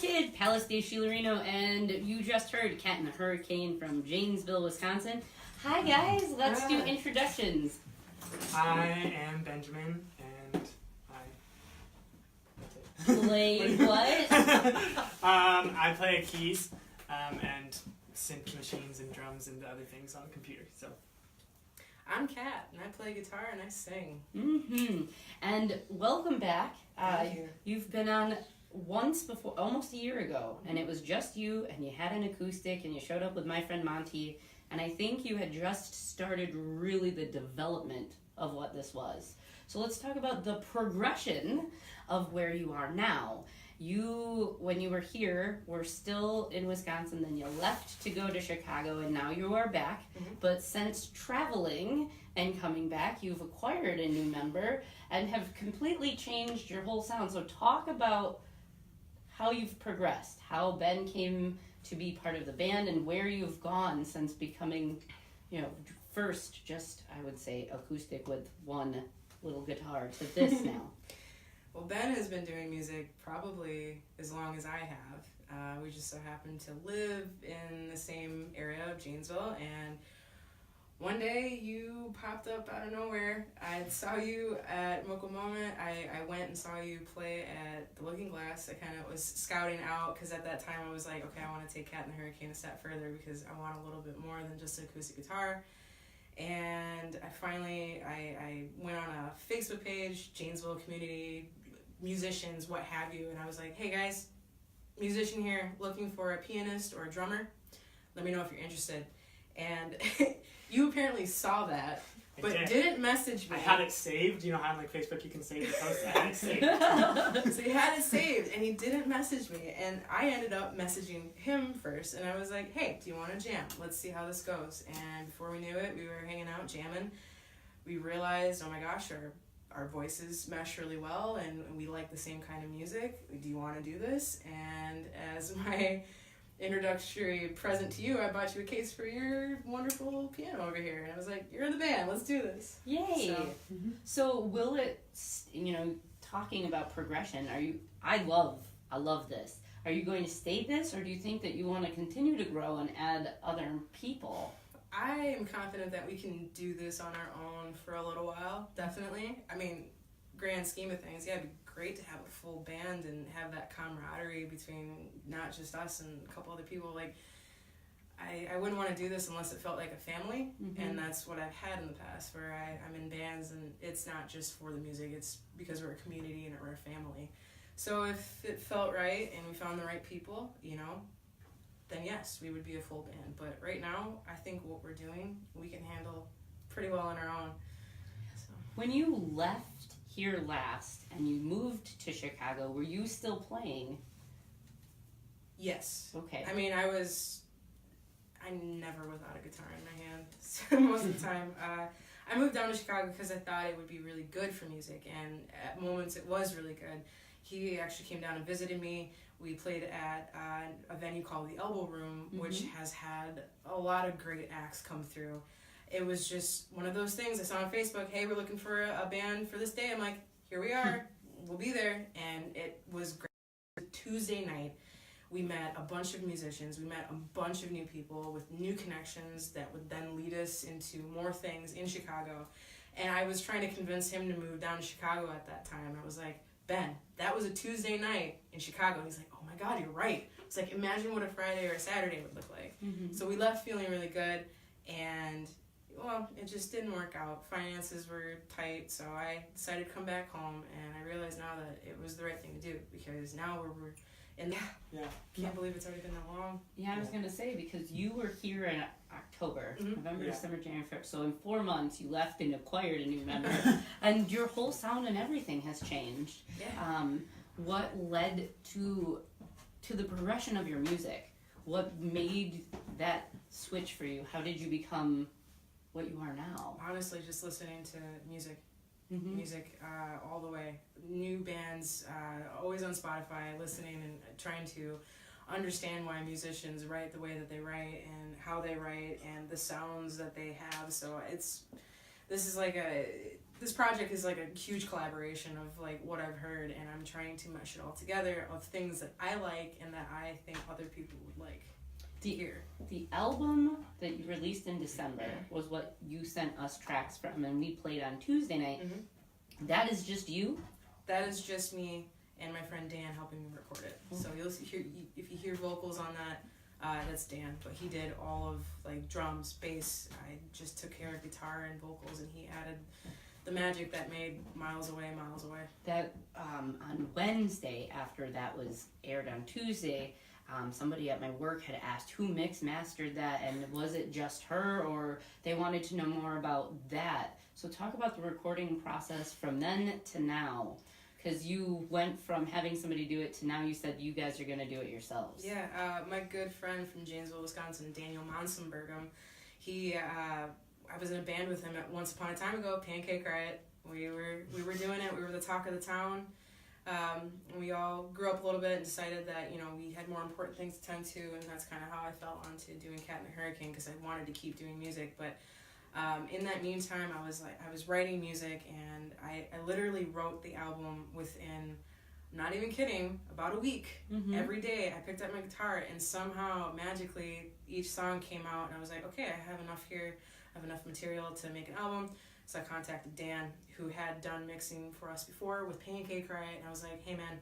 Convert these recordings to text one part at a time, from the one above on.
Kid, Palace de Shilarino, and you just heard Cat and the Hurricane from Janesville, Wisconsin. Hi guys, let's do introductions. I am Benjamin, and that's it. Play what? I play keys, and synth machines and drums and other things on the computer. So I'm Kat, and I play guitar and I sing. And welcome back. Thank you. You've been on once before, almost a year ago, and it was just you, and you had an acoustic, and you showed up with my friend Monty, and I think you had just started really the development of what this was. So let's talk about the progression of where you are now. You, when you were here, were still in Wisconsin, then you left to go to Chicago, and now you are back. But since traveling and coming back, you've acquired a new member and have completely changed your whole sound. So talk about how you've progressed, how Ben came to be part of the band, and where you've gone since becoming, first just, I would say, acoustic with one little guitar to this now. Well, Ben has been doing music probably as long as I have. We just so happen to live in the same area of Janesville, and one day you popped up out of nowhere. I saw you at Mocha Moment. I went and saw you play at the Looking Glass. I kind of was scouting out because at that time I was like, okay, I want to take Cat and the Hurricane a step further because I want a little bit more than just an acoustic guitar. And I went on a Facebook page, Janesville community, musicians, what have you, and I was like, hey guys, musician here, looking for a pianist or a drummer. Let me know if you're interested. And you apparently saw that, but didn't message me. I had it saved. You know how on Facebook you can save the post? I had it saved. So he had it saved, and he didn't message me. And I ended up messaging him first, and I was like, hey, do you want to jam? Let's see how this goes. And before we knew it, we were hanging out, jamming. We realized, oh my gosh, our voices mesh really well, and we like the same kind of music. Do you want to do this? And as my introductory present to you, I bought you a case for your wonderful piano over here, and I was like, you're in the band, let's do this. Yay. So will it, talking about progression, I love this. Are you going to stay this, or do you think that you want to continue to grow and add other people? I am confident that we can do this on our own for a little while, definitely. I mean, grand scheme of things, yeah, it'd be great to have a full band and have that camaraderie between not just us and a couple other people. Like, I wouldn't want to do this unless it felt like a family, and that's what I've had in the past, where I'm in bands and it's not just for the music, it's because we're a community and we're a family. So if it felt right and we found the right people, then yes, we would be a full band. But right now, I think what we're doing, we can handle pretty well on our own. So. When you left here last and you moved to Chicago, were you still playing? Yes. Okay. I mean, I never was without a guitar in my hand so most of the time. I moved down to Chicago because I thought it would be really good for music, and at moments it was really good. He actually came down and visited me. We played at a venue called the Elbow Room, which has had a lot of great acts come through. It was just one of those things. I saw on Facebook, hey, we're looking for a band for this day. I'm like, here we are. We'll be there. And it was great. Tuesday night, we met a bunch of musicians. We met a bunch of new people with new connections that would then lead us into more things in Chicago. And I was trying to convince him to move down to Chicago at that time. I was like, Ben, that was a Tuesday night in Chicago. And he's like, oh my God, you're right. It's like, imagine what a Friday or a Saturday would look like. So we left feeling really good, and well, it just didn't work out. Finances were tight, so I decided to come back home, and I realized now that it was the right thing to do, because now we're in the... Yeah. Can't believe it's already been that long. Yeah, I was going to say, because you were here in October, November, December, January, February. So in 4 months, you left and acquired a new member. And your whole sound and everything has changed. Yeah. What led to the progression of your music? What made that switch for you? How did you become what you are now? Honestly, just listening to music. Music all the way. New bands, always on Spotify, listening and trying to understand why musicians write the way that they write and how they write and the sounds that they have. So this this project is like a huge collaboration of like what I've heard, and I'm trying to mesh it all together of things that I like and that I think other people would like to hear. The album that you released in December was what you sent us tracks from, and we played on Tuesday night. Mhm. That is just you? That is just me and my friend Dan helping me record it. So you'll hear, if you hear vocals on that, that's Dan, but he did all of like drums, bass. I just took care of guitar and vocals, and he added the magic that made Miles Away, Miles Away. That on Wednesday, after that was aired on Tuesday, somebody at my work had asked who mixed mastered that, and was it just her, or they wanted to know more about that. So talk about the recording process from then to now, because you went from having somebody do it to now you said you guys are going to do it yourselves. Yeah, my good friend from Janesville, Wisconsin, Daniel Monsenbergum, I was in a band with him at once upon a time ago, Pancake Riot. We were doing it. We were the talk of the town. We all grew up a little bit and decided that, you know, we had more important things to tend to, and that's kind of how I fell onto doing Cat in the Hurricane, because I wanted to keep doing music. But in that meantime, I was writing music, and I literally wrote the album within, I'm not even kidding, about a week. Mm-hmm. Every day I picked up my guitar, and somehow magically each song came out, and I was like, okay, I have enough here. I have enough material to make an album. So I contacted Dan, who had done mixing for us before with Pancake Riot, and I was like, hey man,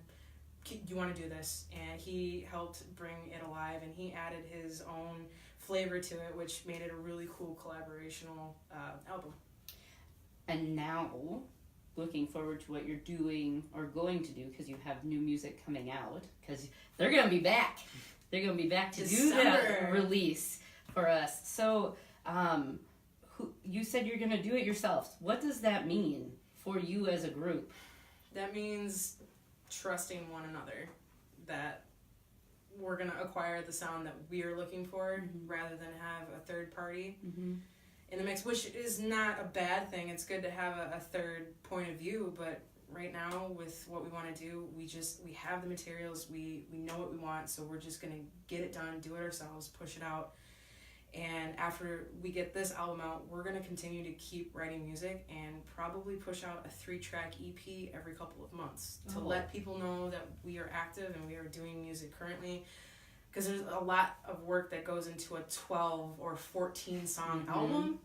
do you want to do this? And he helped bring it alive, and he added his own flavor to it, which made it a really cool collaborational album. And now, looking forward to what you're doing or going to do, because you have new music coming out, because they're going to be back. They're going to be back to do that release for us. So, you said you're going to do it yourselves. What does that mean for you as a group? That means trusting one another, that we're going to acquire the sound that we're looking for, Mm-hmm. rather than have a third party Mm-hmm. in the mix, which is not a bad thing. It's good to have a third point of view, but right now with what we want to do, we have the materials, we know what we want, so we're just going to get it done, do it ourselves, push it out. And after we get this album out, we're going to continue to keep writing music and probably push out a 3-track EP every couple of months to let people know that we are active and we are doing music currently. Because there's a lot of work that goes into a 12 or 14 song album.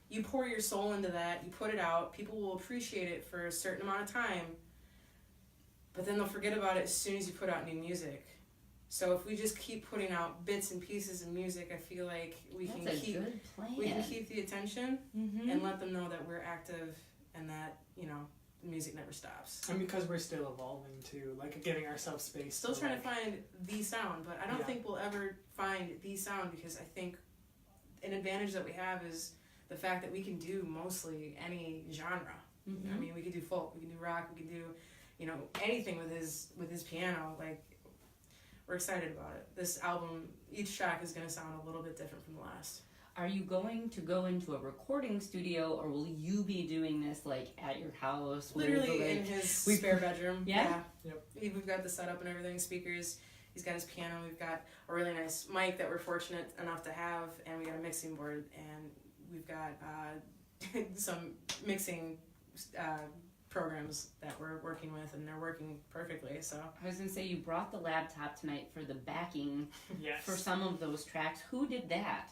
You pour your soul into that, you put it out, people will appreciate it for a certain amount of time, but then they'll forget about it as soon as you put out new music. So if we just keep putting out bits and pieces of music, I feel like we can keep the attention and let them know that we're active and that, you know, the music never stops. And because we're still evolving too, like giving ourselves space. Still trying to find the sound, but I don't think we'll ever find the sound, because I think an advantage that we have is the fact that we can do mostly any genre. I mean, we could do folk, we can do rock, we can do, you know, anything with his piano. Like, we're excited about it. This album, each track is going to sound a little bit different from the last. Are you going to go into a recording studio, or will you be doing this like at your house? Literally in his spare bedroom. Yeah? Yep. We've got the setup and everything, speakers. He's got his piano. We've got a really nice mic that we're fortunate enough to have, and we got a mixing board, and we've got some mixing programs that we're working with, and they're working perfectly. So I was going to say, you brought the laptop tonight for the backing Yes. for some of those tracks. Who did that?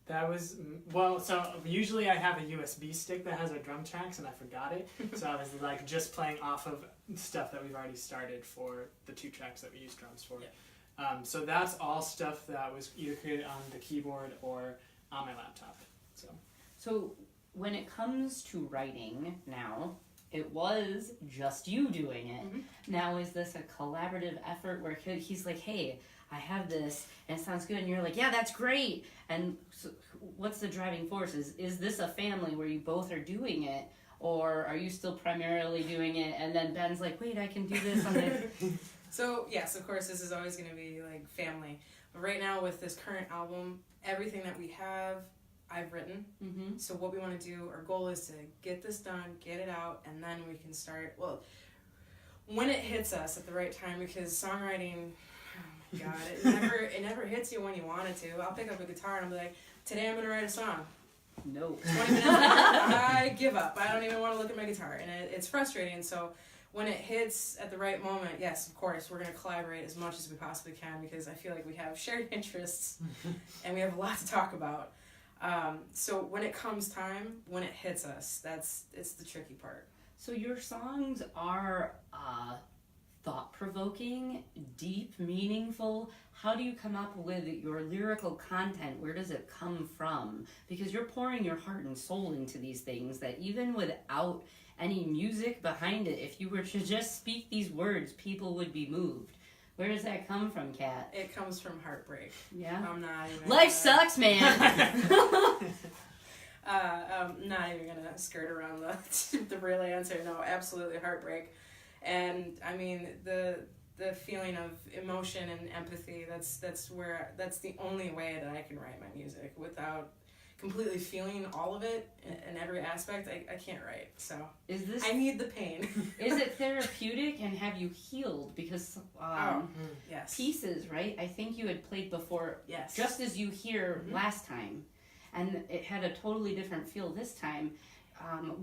That was, well, so usually I have a USB stick that has our drum tracks, and I forgot it. So I was like just playing off of stuff that we've already started for the 2 tracks that we use drums for. Yeah. So that's all stuff that was either created on the keyboard or on my laptop. So when it comes to writing now, it was just you doing it. Now is this a collaborative effort where he's like, hey, I have this and it sounds good, and you're like, yeah, that's great. And so what's the driving force? Is this a family where you both are doing it, or are you still primarily doing it and then Ben's like, wait, I can do this on the... So yes, of course, this is always going to be like family. But right now with this current album, everything that we have, I've written. So what we want to do, our goal is to get this done, get it out, and then we can start, well, when it hits us at the right time, because songwriting, oh my God, it never hits you when you want it to. I'll pick up a guitar and I'll be like, today I'm going to write a song. No. 20 minutes later, I give up. I don't even want to look at my guitar, and it's frustrating. So when it hits at the right moment, yes, of course, we're going to collaborate as much as we possibly can, because I feel like we have shared interests and we have a lot to talk about. So when it comes time, when it hits us, it's the tricky part. So your songs are thought-provoking, deep, meaningful. How do you come up with your lyrical content? Where does it come from? Because you're pouring your heart and soul into these things that even without any music behind it, if you were to just speak these words, people would be moved. Where does that come from, Kat? It comes from heartbreak. Yeah? I'm not even Life sucks, man! I'm not even gonna skirt around the real answer. No, absolutely heartbreak. And I mean the feeling of emotion and empathy, that's the only way that I can write my music. Without completely feeling all of it in every aspect, I can't write. So I need the pain. Is it therapeutic, and have you healed? Because yes. Pieces, right? I think you had played before, yes, just as you hear last time, and it had a totally different feel this time.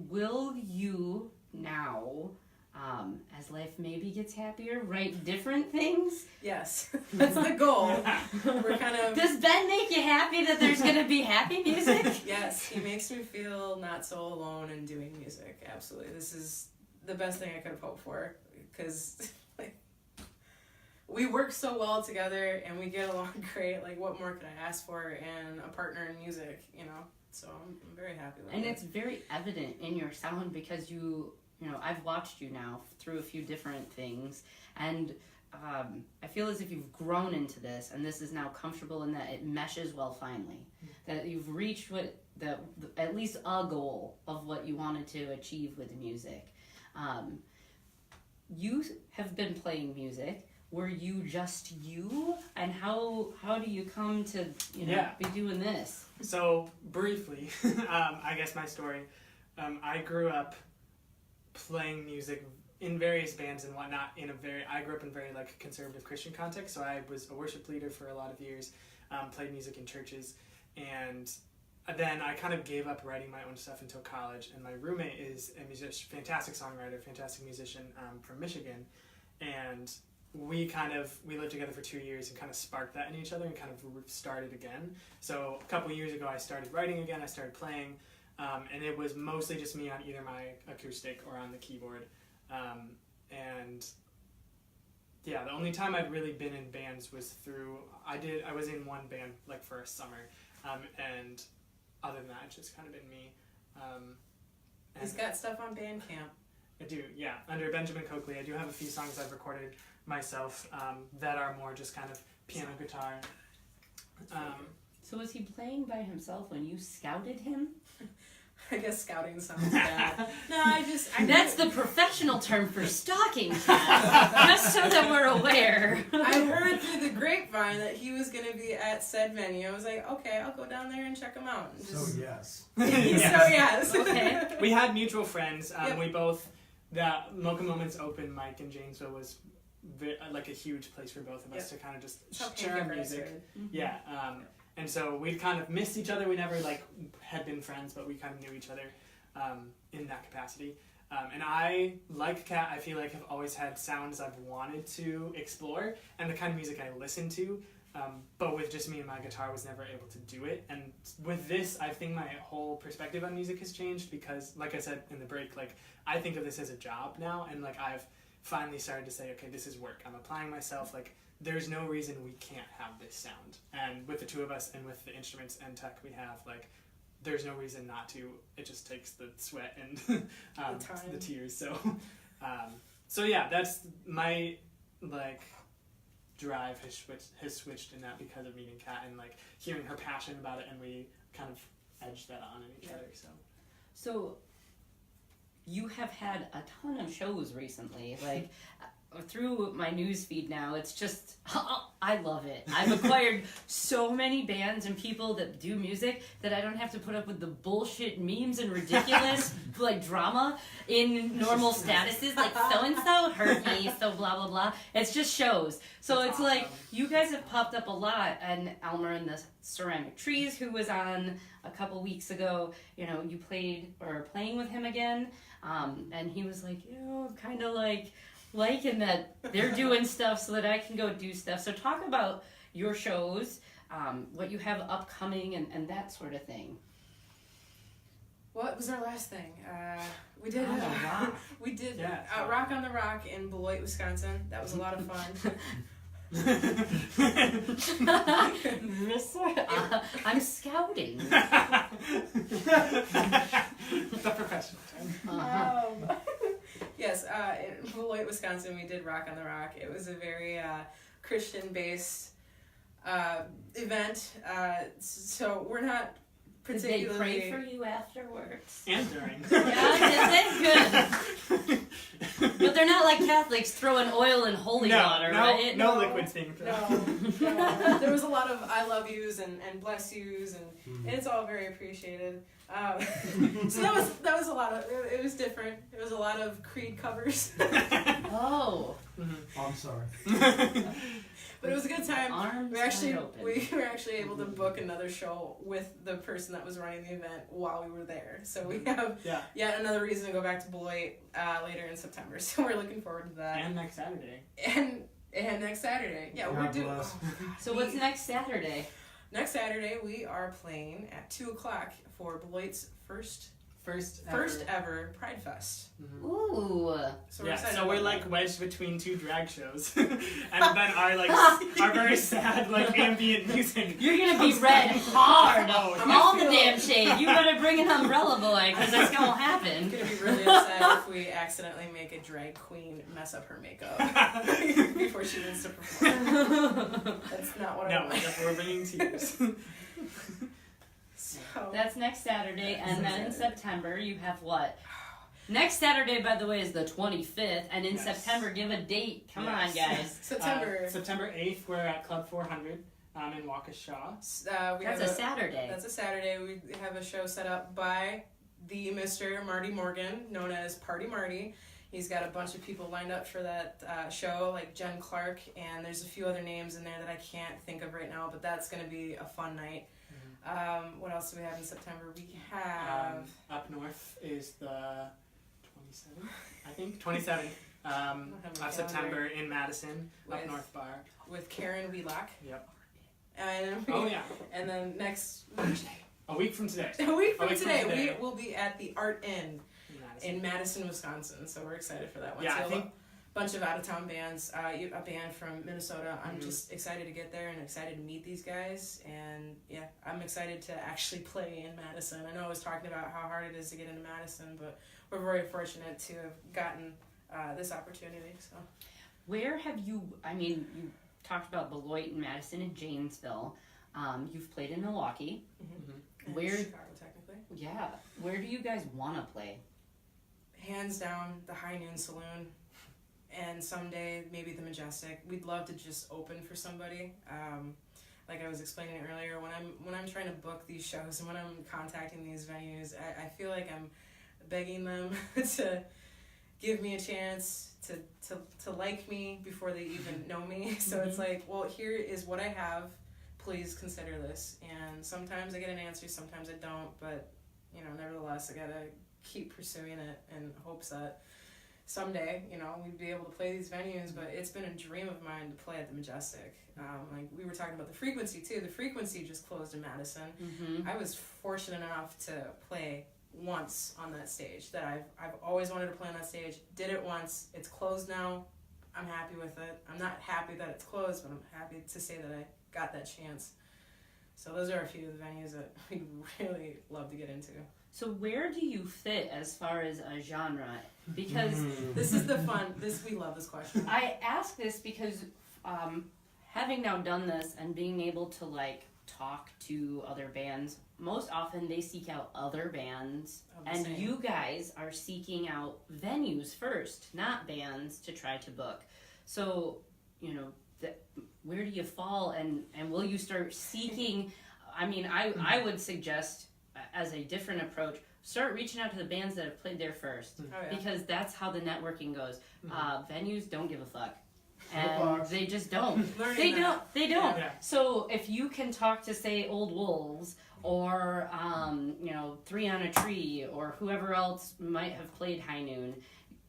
Will you now, as life maybe gets happier, write different things? Yes, that's the goal. We're kind of. Does Ben make you happy that there's going to be happy music? Yes, he makes me feel not so alone in doing music. Absolutely, this is the best thing I could have hoped for, because we work so well together and we get along great. Like, what more could I ask for in a partner in music? So I'm very happy with it. And it's very evident in your sound, because you know, I've watched you now through a few different things, and I feel as if you've grown into this, and this is now comfortable in that it meshes well finally. That you've reached at least a goal of what you wanted to achieve with music. You have been playing music. Were you just you? And how do you come to be doing this? So briefly, I guess my story. I grew up playing music in various bands and whatnot. I grew up in a very conservative Christian context, so I was a worship leader for a lot of years. Played music in churches, and then I kind of gave up writing my own stuff until college. And my roommate is a musician, fantastic songwriter, fantastic musician from Michigan, and we lived together for 2 years and kind of sparked that in each other and kind of started again. So a couple years ago, I started writing again. I started playing. And it was mostly just me on either my acoustic or on the keyboard. And yeah, the only time I'd really been in bands was I was in one band for a summer. And other than that, it's just kind of been me. He's got stuff on Bandcamp. I do, yeah. Under Benjamin Coakley, I do have a few songs I've recorded myself that are more just kind of piano guitar. So was he playing by himself when you scouted him? I guess scouting sounds bad. No, That's the professional term for stalking, just so that we're aware. I heard through the grapevine that he was going to be at said venue. I was like, okay, I'll go down there and check him out. So yes. Yes. Okay. We had mutual friends. We both, that Mocha Moments open mic in Janesville was a huge place for both of us to kind of just share music. Mm-hmm. Yeah. And so we'd kind of missed each other. We never had been friends, but we kind of knew each other in that capacity. And I, like Kat, I feel like have always had sounds I've wanted to explore and the kind of music I listen to. But with just me and my guitar, was never able to do it. And with this, I think my whole perspective on music has changed because, like I said in the break, I think of this as a job now. And I've finally started to say, okay, this is work. I'm applying myself. There's no reason we can't have this sound. And with the two of us and with the instruments and tech we have, there's no reason not to. It just takes the sweat and the tears. So yeah, that's my drive has switched in that because of meeting Kat and hearing her passion about it, and we kind of edged that on in each other. So you have had a ton of shows recently. through my news feed now, it's just, I love it. I've acquired so many bands and people that do music that I don't have to put up with the bullshit memes and ridiculous like drama in normal statuses, like so-and-so hurt me, so blah blah blah. It's just shows. So That's it's awesome. like, you guys have popped up a lot, and Elmer and the Ceramic Trees, who was on a couple weeks ago, you know, you playing with him again, and he was like, you know, kind of liking that they're doing stuff so that I can go do stuff. So talk about your shows, what you have upcoming, and that sort of thing. What was our last thing? We did On the Rock. we did Yeah. Rock on the Rock in Beloit, Wisconsin. That was a lot of fun. I'm scouting. The professional term. Yes, in Beloit, Wisconsin, we did Rock on the Rock. It was a very Christian-based event. So we're not Did they particularly. pray for you afterwards? And during. Yeah, good. But they're not like Catholics throwing oil and holy water, right? No liquids being thrown. No. There was a lot of I love yous and bless yous, and it's all very appreciated. So that was a lot of, it was different. It was a lot of Creed covers. Oh. I'm sorry. But it was a good time. Arms We wide open. were actually able to book another show with the person that was running the event while we were there. So we have Yeah. yet another reason to go back to Beloit later in September. So we're looking forward to that. And next Saturday. And next Saturday. Yeah, we're God doing. bless. So what's next Saturday? Next Saturday we are playing at 2:00 for Beloit's first First ever Pride Fest. Ooh. So we're Yeah, excited so we're about like that. wedged between two drag shows, and then our very sad like ambient music. You're gonna be red hard. Oh, All yeah. the damn shade. You better bring an umbrella boy, because that's gonna I'm happen. gonna be really upset if we accidentally make a drag queen mess up her makeup before she needs to perform. That's not what I No, want. we're bringing tears. So, That's next Saturday, and then in Next September you have what? Next Saturday, by the way, is the 25th, and in Yes. September, give a date. Come Yes. on, guys. September. September 8th, we're at Club 400 in Waukesha. We That's have a Saturday. That's a Saturday. We have a show set up by the Mr. Marty Morgan, known as Party Marty. He's got a bunch of people lined up for that show, like Jen Clark, and there's a few other names in there that I can't think of right now, but that's going to be a fun night. What else do we have in September? We have... Up north is the 27th, I think. 27th of September in Madison, Up With- North Bar. with Karen Wheelock. Yep. And Oh yeah, and then next a week from today. a week from A week from today, today. we will be at the Art Inn In Madison. in Madison, Wisconsin. So we're excited for that one. Yeah, So I think- a bunch of out of town bands. A band from Minnesota. I'm Mhm. just excited to get there and excited to meet these guys. And yeah, I'm excited to actually play in Madison. I know I was talking about how hard it is to get into Madison, but we're very fortunate to have gotten this opportunity. So Where have you, I mean, you talked about Beloit and Madison and Janesville. You've played in Milwaukee. and Where- Chicago technically. Yeah. Where do you guys want to play? Hands down, the High Noon Saloon, and someday maybe the Majestic. We'd love to just open for somebody. Like I was explaining earlier, when I'm trying to book these shows and when I'm contacting these venues, I feel like I'm begging them to give me a chance to like me before they even know me. So it's like, well, here is what I have. Please consider this. And sometimes I get an answer, sometimes I don't, but nevertheless, I gotta keep pursuing it in hopes that someday, we'd be able to play these venues. But it's been a dream of mine to play at the Majestic. Like we were talking about the Frequency too. The Frequency just closed in Madison. Mm-hmm. I was fortunate enough to play once on that stage. That I've always wanted to play on that stage. Did it once. It's closed now. I'm happy with it. I'm not happy that it's closed, but I'm happy to say that I got that chance. So those are a few of the venues that we really love to get into. So where do you fit as far as a genre? Because This is the fun. We love this question. I ask this because having now done this and being able to talk to other bands. Most often they seek out other bands, and same. you guys are seeking out venues first, not bands to try to book. So, you know, where do you fall, and will you start seeking? I mean, I would suggest as a different approach, start reaching out to the bands that have played there first, Oh, yeah. because that's how the networking goes. Venues don't give a fuck. And Flipbox. they just don't. Learning that. They don't. Yeah. So if you can talk to, say, Old Wolves or you know, Three on a Tree or whoever else might have played High Noon,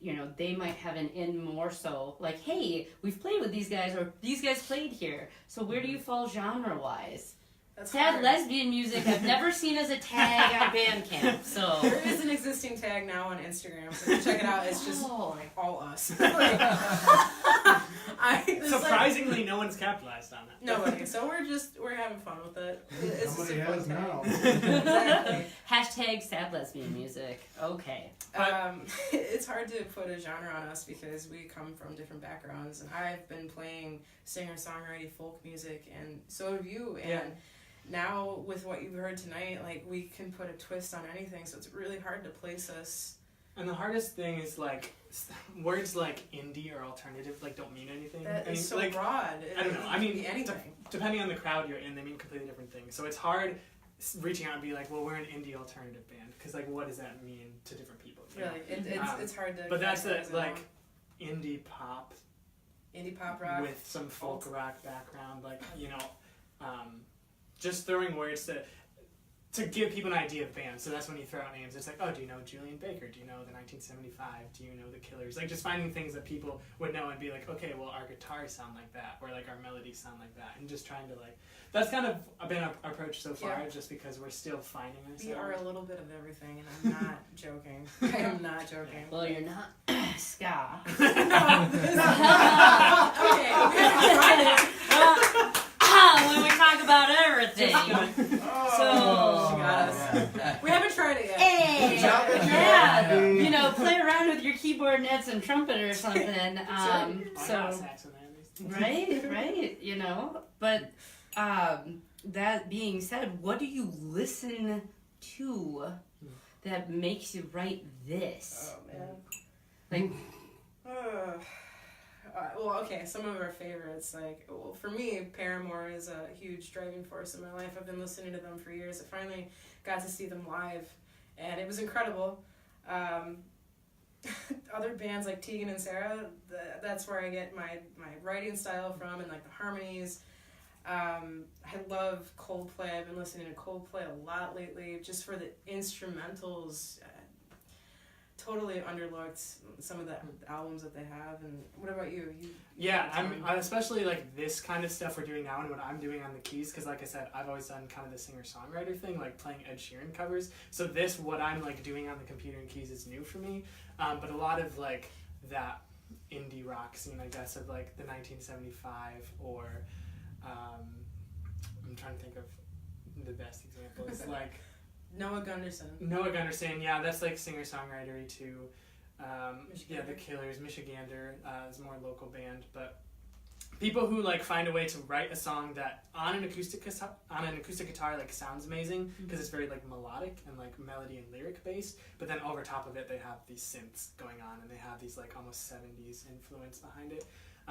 you know, they might have an in more so like, hey, we've played with these guys, or these guys played here. So where do you fall genre wise? That's Sad hard. lesbian music I've never seen as a tag on Bandcamp. So There is an existing tag now on Instagram, so if you check it out. It's just Oh. like all us. Like, it's like- Surprisingly, no one's capitalized on that. nobody. So we're having fun with it. It's just Somebody a fun has tag. now. Exactly. hashtag sad lesbian music. Okay. It's hard to put a genre on us because we come from different backgrounds, and I've been playing singer-songwriting folk music, and so have you. And Yeah. now with what you've heard tonight, like, we can put a twist on anything, so it's really hard to place us. And the hardest thing is like words like indie or alternative like don't mean anything. That I mean, is so like, broad. I don't know. I It mean, could be anything. depending on the crowd you're in, they mean completely different things. So it's hard reaching out and be like, well, we're an indie alternative band, because like, what does that mean to different people? You know? Really, it's hard to. But that's categorize the it like all. indie pop indie pop rock. with some folk rock background, like, you know, just throwing words to give people an idea of bands. So that's when you throw out names. It's like, oh, do you know Julian Baker? Do you know the 1975? Do you know the Killers? Like, just finding things that people would know and be like, okay, well, our guitars sound like that, or like our melodies sound like that, and just trying to like. That's kind of been our approach so far, Yeah. just because we're still finding We are ourselves. a little bit of everything, and I'm not joking. I am not joking. Well, you're not ska. Okay, we haven't tried it. When we talk about everything. Oh, She got us. We haven't tried it yet. Hey, Good job, good job. yeah, you know, play around with your keyboard and add some trumpet or something. Why not So, sax in there? right, you know. But that being said, what do you listen to that makes you write this? Oh man. Like, Well, okay, some of our favorites, like, well, for me, Paramore is a huge driving force in my life. I've been listening to them for years. I finally got to see them live, and it was incredible. Other bands like Tegan and Sarah, that's where I get my writing style from, and like the harmonies. I love Coldplay. I've been listening to Coldplay a lot lately, just for the instrumentals. Totally underlooked some of the albums that they have. And what about you? Yeah, I'm especially like this kind of stuff we're doing now and what I'm doing on the keys, because like I said, I've always done kind of the singer-songwriter thing, like playing Ed Sheeran covers. So this, what I'm like doing on the computer and keys, is new for me. But a lot of like that indie rock scene, I guess, of like the 1975 or I'm trying to think of the best examples, like Noah Gunderson. Noah Gunderson, yeah, that's like singer-songwritery too. Yeah, the Michigander. Killers, Michigander is a more local band, but people who like find a way to write a song that on an acoustic guitar like sounds amazing, because it's very like melodic and like melody and lyric based, but then over top of it they have these synths going on and they have these like almost 70s influence behind it.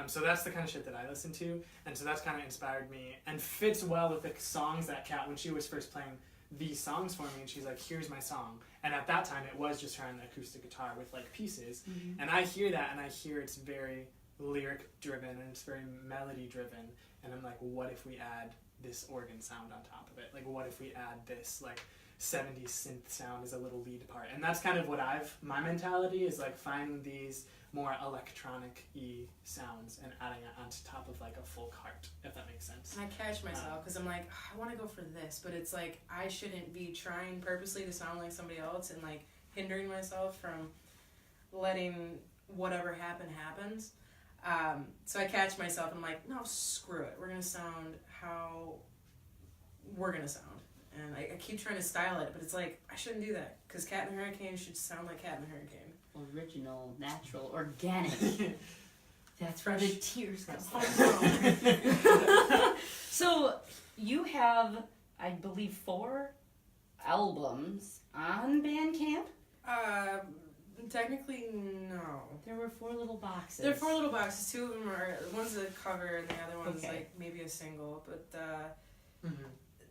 So that's the kind of shit that I listen to, and so that's kind of inspired me and fits well with the songs that Kat, when she was first playing these songs for me, and she's like, here's my song. And at that time it was just her on the acoustic guitar with like pieces, and I hear that and I hear it's very lyric driven and it's very melody driven, and I'm like, what if we add this organ sound on top of it? Like, what if we add this like 70s synth sound as a little lead part? And that's kind of what my mentality is, like finding these more electronic-y sounds and adding it on top of like a folk heart, if that makes sense. And I catch myself because I'm like, I want to go for this, but it's like I shouldn't be trying purposely to sound like somebody else and like hindering myself from letting whatever happens. So I catch myself and I'm like, no, screw it. We're going to sound how we're going to sound. And I keep trying to style it, but it's like, I shouldn't do that, because Cat and the Hurricane should sound like Cat and the Hurricane. original, natural, organic. That's where the tears come. That's So you have, I believe, 4 albums on Bandcamp. Technically, no. There were 4 little boxes. There are 4 little boxes. 2 of them are, one's a cover and the other one's Okay. like maybe a single. But Mhm.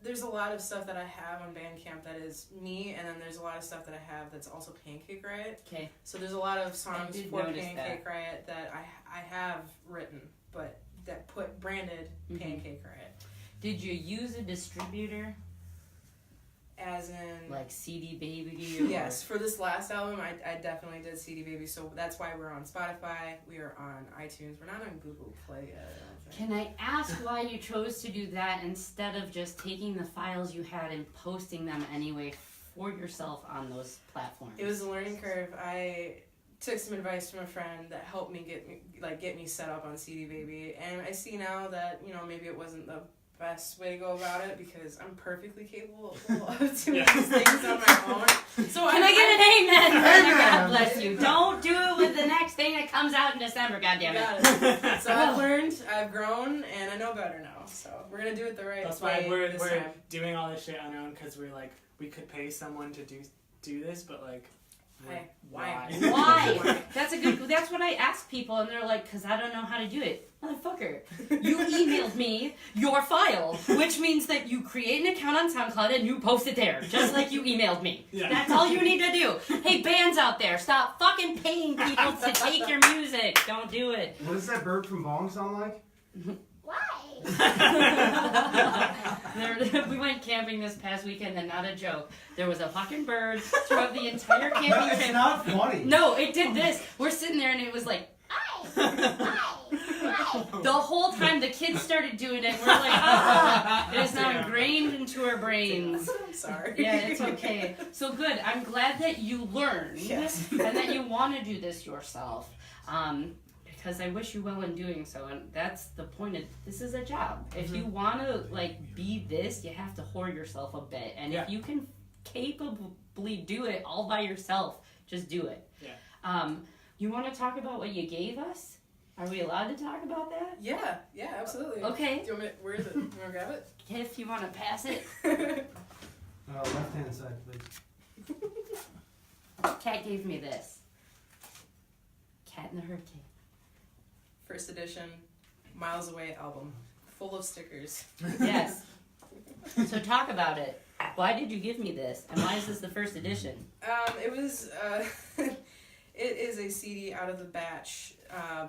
there's a lot of stuff that I have on Bandcamp that is me, and then there's a lot of stuff that I have that's also Pancake Riot. Okay. So there's a lot of songs did for notice Pancake Riot that I have written, but that put branded Mhm. Pancake Riot. Did you use a distributor As in, like CD Baby? Or... yes, for this last album, I definitely did CD Baby, so that's why we're on Spotify, we are on iTunes, we're not on Google Play yet, I don't think. Can I ask why you chose to do that instead of just taking the files you had and posting them anyway for yourself on those platforms? It was a learning curve. I took some advice from a friend that helped me get me set up on CD Baby, and I see now that maybe it wasn't the best way to go about it because I'm perfectly capable of doing these things on my own. So Can I get an amen? God bless you. Don't do it with the next thing that comes out in December, goddammit. Got it. So I've learned, I've grown, and I know better now. So we're gonna do it the right That's way. why we're this time. doing all this shit on our own because we're like we could pay someone to do this, but like Why? Why? That's what I ask people, and they're like, because I don't know how to do it. Motherfucker, you emailed me your file, which means that you create an account on SoundCloud and you post it there, just like you emailed me. Yeah. That's all you need to do. Hey, bands out there, stop fucking paying people to take your music. Don't do it. What does that bird from Bong sound like? We went camping this past weekend, and not a joke. There was a fucking bird throughout the entire camping No, it's trip. not funny. No, it did this. We're sitting there, and it was like, the whole time the kids started doing it, we're like, oh, it is now ingrained into our brains. I'm sorry. Yeah, it's okay. So good. I'm glad that you learned Yes. and that you want to do this yourself. Because I wish you well in doing so, and that's the point of this is a job. If you want to be this, you have to whore yourself a bit, and if you can capably do it all by yourself, just do it. Yeah. You want to talk about what you gave us? Are we allowed to talk about that? Yeah, absolutely. Okay. Do you want me? Where is it? You want to grab it? If you want to pass it. Left-hand side, please. Kat gave me this. Cat in the Hurricane. First edition, Miles Away album, full of stickers. Yes. So talk about it. Why did you give me this? And why is this the first edition? It was, it is a CD out of the batch,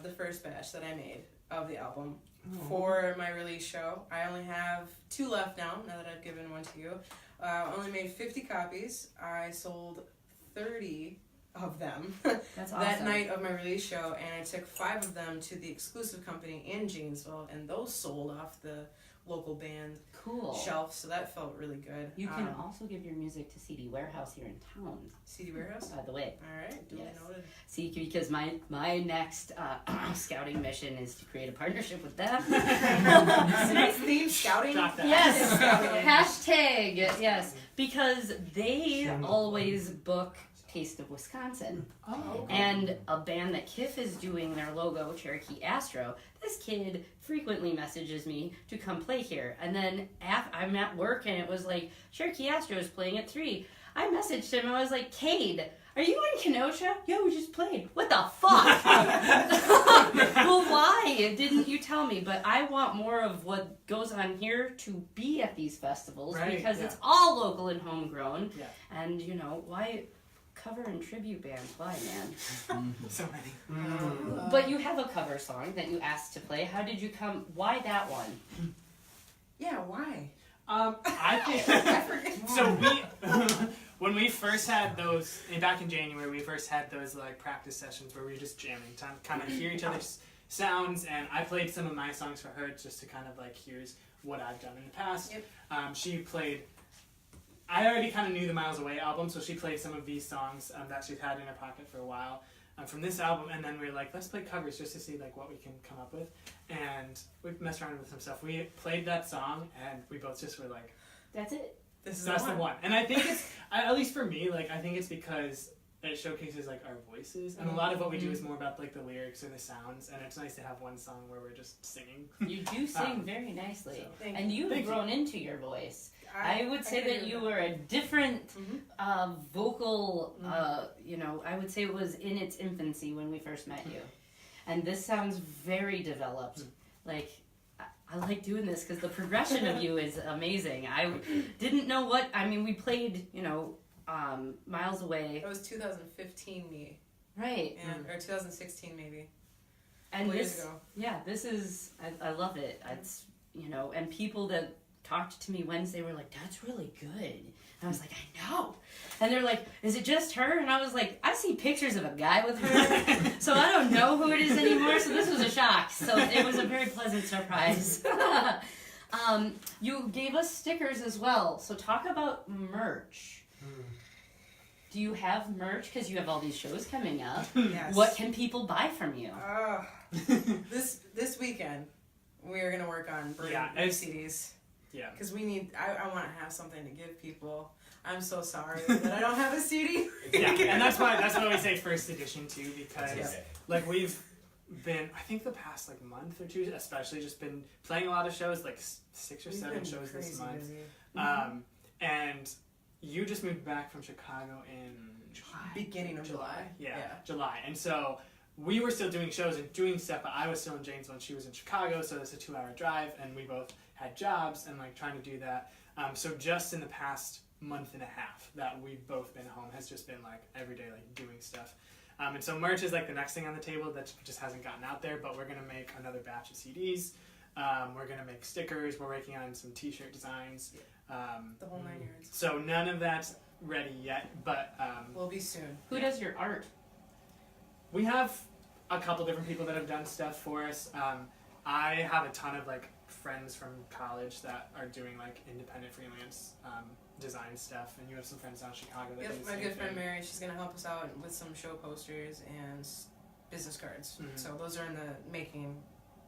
the first batch that I made of the album for my release show. I only have 2 left now that I've given one to you. I only made 50 copies. I sold 30 of them That's awesome. that night of my release show, and I took 5 of them to the exclusive company in Janesville, and those sold off the local band Cool. shelf, so that felt really good. You can also give your music to CD Warehouse here in town, CD Warehouse? by the way. Alright, duly Yes. noted. See, because my next scouting mission is to create a partnership with them. It's a nice theme, scouting. Drop that. Yes. Scouting. Hashtag, yes. Because they always book Taste of Wisconsin. Oh. And a band that Kiff is doing their logo, Cherokee Astro, this kid frequently messages me to come play here. And then I'm at work and it was like, Cherokee Astro is playing at 3. I messaged him and I was like, Cade, are you in Kenosha? Yeah, we just played. What the fuck? Well, why didn't you tell me? But I want more of what goes on here to be at these festivals because it's all local and homegrown. Yeah. And, why cover and tribute bands? Why, man? So many. But you have a cover song that you asked to play. How did you come? Why that one? Yeah, why? I think so. When we first had those back in January, we first had those practice sessions where we were just jamming, to kind of hear each other's sounds, and I played some of my songs for her just to kind of here's what I've done in the past. Yep. She played. I already kind of knew the Miles Away album, so she played some of these songs that she's had in her pocket for a while from this album, and then we were like, let's play covers just to see what we can come up with, and we messed around with some stuff. We played that song, and we both just were like, That's it. This is that's the one. And I think it's, at least for me, I think it's because it showcases like our voices, and a lot of what we do is more about like the lyrics or the sounds, and it's nice to have one song where we're just singing. You do sing very nicely, so- and you've Thank you. grown into your voice. I would say that you were a different vocal, you know, I would say it was in its infancy when we first met you. And this sounds very developed. Like, I like doing this because the progression of you is amazing. I didn't know what, I mean, we played, you know, Miles Away. It was 2015 me. Right. And, or 2016 maybe. And years this, ago. yeah, this is, I love it. It's, you know, and people that talked to me Wednesday were like, that's really good. And I was like, I know. And they're like, is it just her? And I was like, I see pictures of a guy with her. So I don't know who it is anymore. So this was a shock. So it was a very pleasant surprise. You gave us stickers as well. So talk about merch. Do you have merch? Because you have all these shows coming up. Yes. What can people buy from you? This weekend, we are going to work on bringing Yeah, new it's- CDs. Yeah. Because we need, I want to have something to give people. I'm so sorry that I don't have a CD. Yeah, and that's why we say first edition too, because Yeah. like we've been, I think the past like month or two, especially just been playing a lot of shows, like 6 or We've 7 been shows this crazy month. busy. And you just moved back from Chicago in Beginning of July. Yeah, July. And so we were still doing shows and doing stuff, but I was still in Janesville and she was in Chicago, so it's a 2-hour drive, and we both had jobs and like trying to do that. So just in the past month and a half that we've both been home has just been like every day like doing stuff. And so merch is like the next thing on the table that just hasn't gotten out there, but we're gonna make another batch of CDs. We're gonna make stickers. We're working on some t-shirt designs. The whole 9 yards. So none of that's ready yet, but Will be soon. Who does your art? we have a couple different people that have done stuff for us. I have a ton of like friends from college that are doing like independent freelance design stuff, and you have some friends out in Chicago that do Yep, the my same good friend thing. Mary, she's going to help us out with some show posters and business cards. Mhm. So those are in the making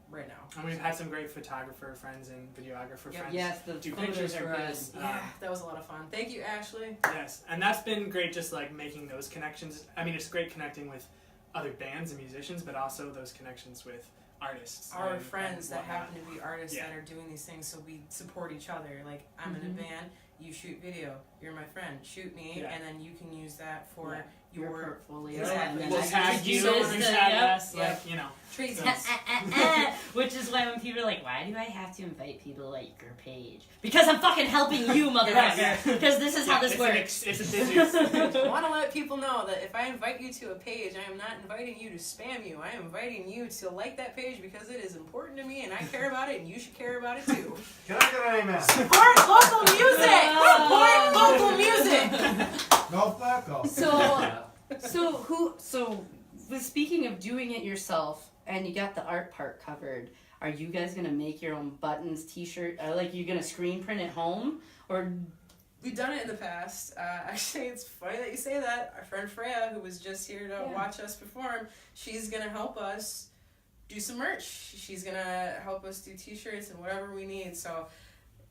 right now. And we've had some great photographer friends and videographer Yep. friends Yes, the do photos pictures are for good. us. Yeah, that was a lot of fun. Thank you, Ashley. Yes, and that's been great, just like making those connections. I mean, it's great connecting with other bands and musicians, but also those connections with artists. Our and friends that whatnot. happen to be artists Yeah. that are doing these things, so we support each other. Like, I'm in a band, you shoot video, you're my friend, shoot me, Yeah. and then you can use that for Yeah. Your your portfolio. Exactly. And then We'll I tag can you, use you the- tag yep. us, like, you know. Tracy. So- Which is why when people are like, why do I have to invite people to like your page? Because I'm fucking helping you, motherfucker. Yeah. Because this is how this it's works. It's a business. I want to let people know that if I invite you to a page, I am not inviting you to spam you. I am inviting you to like that page because it is important to me and I care about it and you should care about it too. Can I get an amen? Support local music! Support local music! Golf clap, golf. So with speaking of doing it yourself, and you got the art part covered, are you guys gonna make your own buttons, t-shirt? Like, you gonna screen print at home? Or We've done it in the past. Actually, it's funny that you say that. Our friend Freya, who was just here to watch us perform, she's going to help us do some merch. She's going to help us do t-shirts and whatever we need. So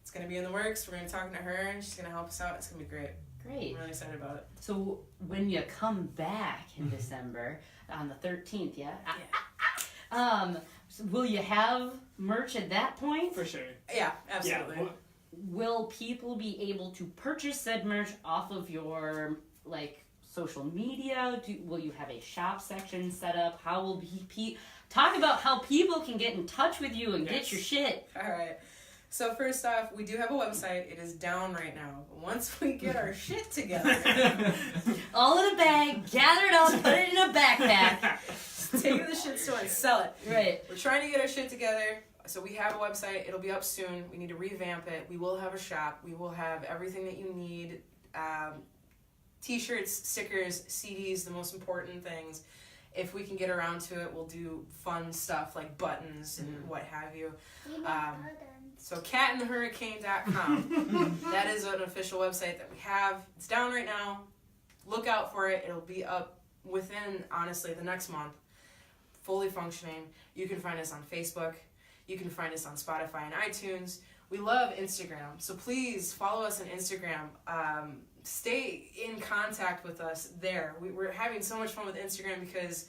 it's going to be in the works. We're going to be talking to her, and she's going to help us out. It's going to be great. great. I'm really excited about it. So when you come back in December on the 13th, so will you have merch at that point? For sure. Yeah, absolutely. Yeah. Will people be able to purchase said merch off of your like social media? Will you have a shop section set up? How will talk about how people can get in touch with you and get your shit? All right. So first off, we do have a website. It is down right now. Once we get our shit together, All in a bag, gather it up, put it in a backpack. take it to the shit store and sell it. Right. We're trying to get our shit together. So we have a website. It'll be up soon. We need to revamp it. We will have a shop. We will have everything that you need. T-shirts, stickers, CDs, the most important things. If we can get around to it, we'll do fun stuff like buttons and what have you. So catandthehurricane.com. That is an official website that we have. It's down right now. Look out for it. It'll be up within, honestly, the next month. Fully functioning. You can find us on Facebook. You can find us on Spotify and iTunes. We love Instagram, so please follow us on Instagram. Stay in contact with us there. We're having so much fun with Instagram because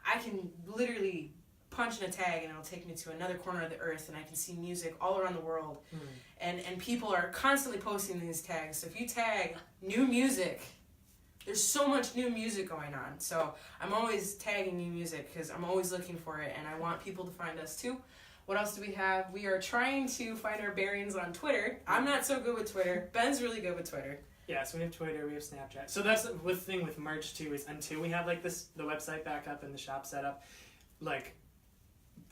I can literally punch in a tag and it'll take me to another corner of the earth and I can see music all around the world. And people are constantly posting these tags. So if you tag new music, there's so much new music going on. So I'm always tagging new music because I'm always looking for it and I want people to find us too. What else do we have? We are trying to find our bearings on Twitter. I'm not so good with Twitter. Ben's really good with Twitter. Yeah, so we have Twitter, we have Snapchat. So that's the thing with merch too, is until we have like the website back up and the shop set up, like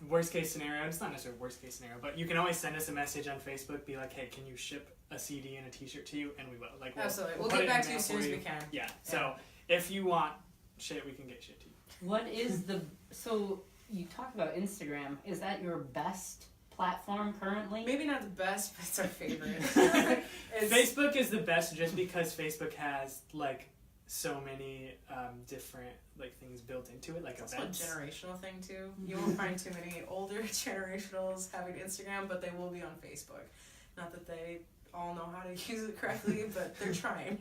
worst case scenario, it's not necessarily worst case scenario, but you can always send us a message on Facebook, be like, hey, can you ship a CD and a t-shirt to you? And we will. Like, Absolutely. We'll put get it back in to you as soon as we can. Yeah, so if you want shit, we can get shit to you. What is so you talk about Instagram, is that your best platform currently? Maybe not the best, but it's our favorite. Facebook is the best just because Facebook has like so many different like things built into it, like It's events. also a generational thing too. You won't find too many older generationals having Instagram, but they will be on Facebook. Not that they all know how to use it correctly, but they're trying.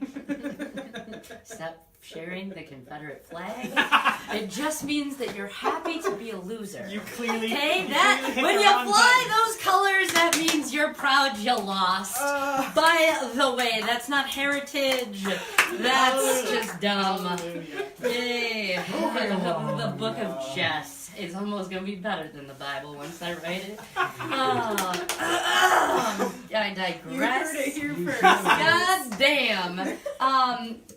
Stop sharing the Confederate flag. It just means that you're happy to be a loser. You clearly. Okay, you that clearly hit when the you wrong fly button. those colors, that means you're proud you lost. By the way, that's not heritage. That's just dumb. Hallelujah. Yay! Moving along. The book of Jess is almost gonna be better than the Bible once I write it. I digress. You heard it here first. God damn.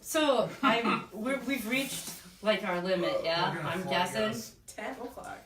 So we've reached like our limit, yeah? We're gonna I'm fly, guessing. guys. 10 o'clock.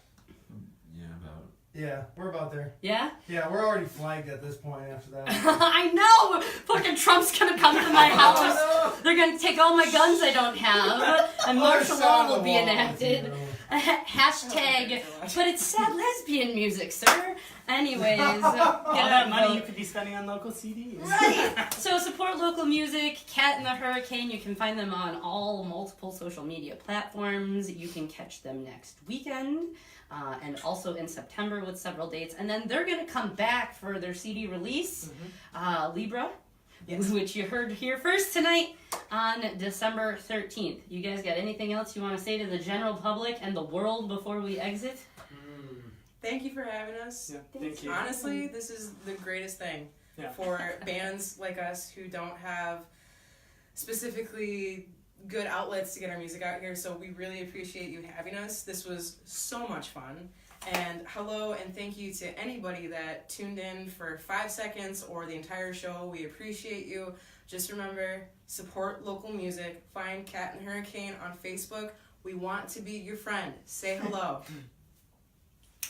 Yeah, about. Yeah, we're about there. Yeah? Yeah, we're already flagged at this point after that. I know! Fucking Trump's gonna come to my house. They're gonna take all my guns I don't have. And martial law will be enacted. Hashtag, but it's sad lesbian music, sir. Anyways, All that money you could be spending on local CDs. Right. So support local music. Cat and the Hurricane. You can find them on all multiple social media platforms. You can catch them next weekend, and also in September with several dates. And then they're gonna come back for their CD release, Libra. Yes. Which you heard here first tonight on December 13th. You guys got anything else you want to say to the general public and the world before we exit? Thank you for having us. Yeah, thank you. Honestly, this is the greatest thing Yeah. for bands like us who don't have specifically good outlets to get our music out here. So we really appreciate you having us. This was so much fun. And hello and thank you to anybody that tuned in for 5 seconds or the entire show. We appreciate you. Just remember, support local music. Find Cat and Hurricane on Facebook. We want to be your friend. Say hello.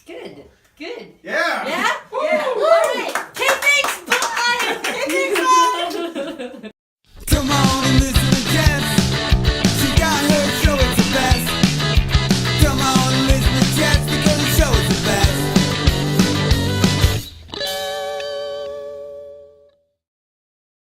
Good. Good. Yeah! Yeah? Yeah. All right. Okay, thanks. Bye. Okay, thanks, bye.